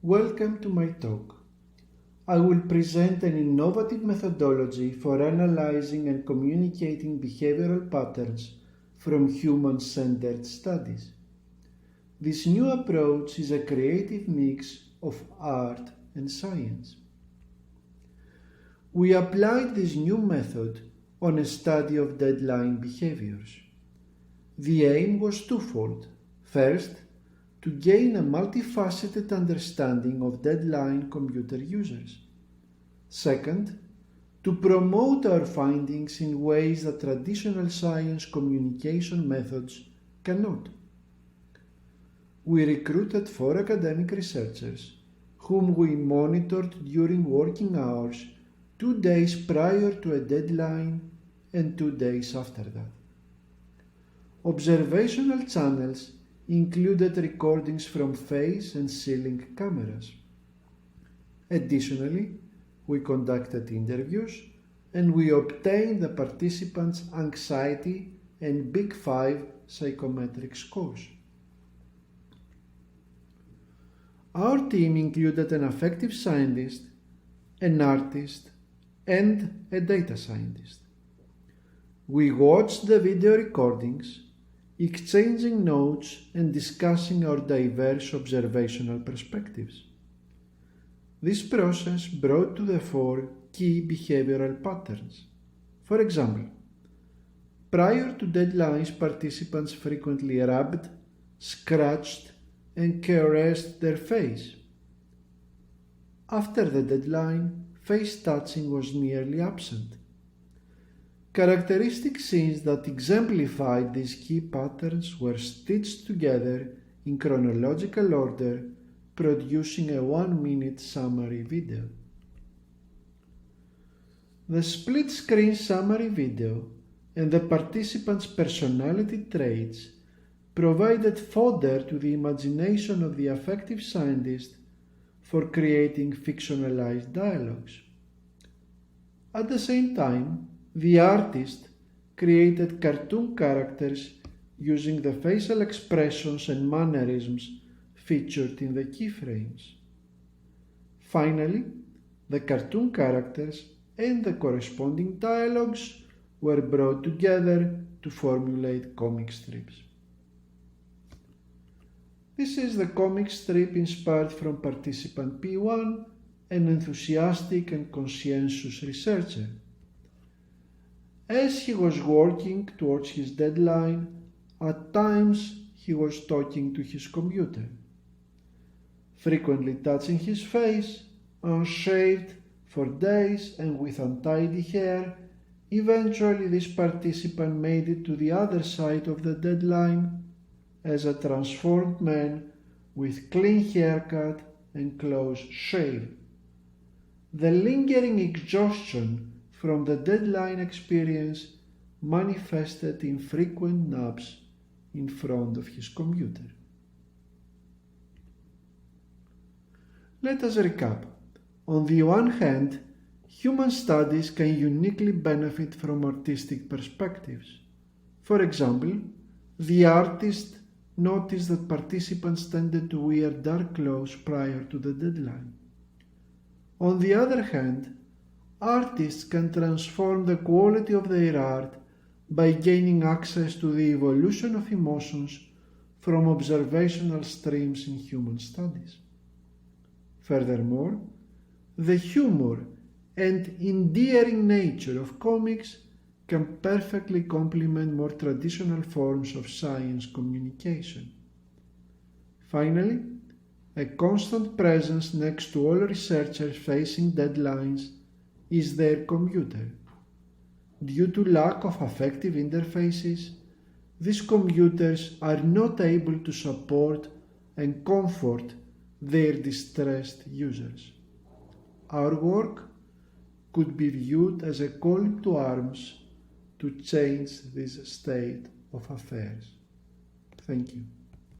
Welcome to my talk. I will present an innovative methodology for analyzing and communicating behavioral patterns from human-centered studies. This new approach is a creative mix of art and science. We applied this new method on a study of deadline behaviors. The aim was twofold. First, to gain a multifaceted understanding of deadline computer users. Second, to promote our findings in ways that traditional science communication methods cannot. We recruited 4 academic researchers, whom we monitored during working hours 2 days prior to a deadline and 2 days after that. Observational channels included recordings from face and ceiling cameras. Additionally, we conducted interviews and we obtained the participants' anxiety and Big 5 psychometric scores. Our team included an affective scientist, an artist, and a data scientist. We watched the video recordings, exchanging notes and discussing our diverse observational perspectives. This process brought to the fore key behavioral patterns. For example, prior to deadlines, participants frequently rubbed, scratched, and caressed their face. After the deadline, face touching was nearly absent. Characteristic scenes that exemplified these key patterns were stitched together in chronological order, producing a 1-minute summary video. The split-screen summary video and the participants' personality traits provided fodder to the imagination of the affective scientist for creating fictionalized dialogues. At the same time, the artist created cartoon characters using the facial expressions and mannerisms featured in the keyframes. Finally, the cartoon characters and the corresponding dialogues were brought together to formulate comic strips. This is the comic strip inspired from participant P1, an enthusiastic and conscientious researcher. As he was working towards his deadline, at times he was talking to his computer, frequently touching his face, unshaved for days and with untidy hair. Eventually this participant made it to the other side of the deadline as a transformed man with clean haircut and close shave. The lingering exhaustion from the deadline experience manifested in frequent naps in front of his computer. Let us recap. On the one hand, human studies can uniquely benefit from artistic perspectives. For example, the artist noticed that participants tended to wear dark clothes prior to the deadline. On the other hand, artists can transform the quality of their art by gaining access to the evolution of emotions from observational streams in human studies. Furthermore, the humor and endearing nature of comics can perfectly complement more traditional forms of science communication. Finally, a constant presence next to all researchers facing deadlines is their computer. Due to lack of affective interfaces, these computers are not able to support and comfort their distressed users. Our work could be viewed as a call to arms to change this state of affairs. Thank you.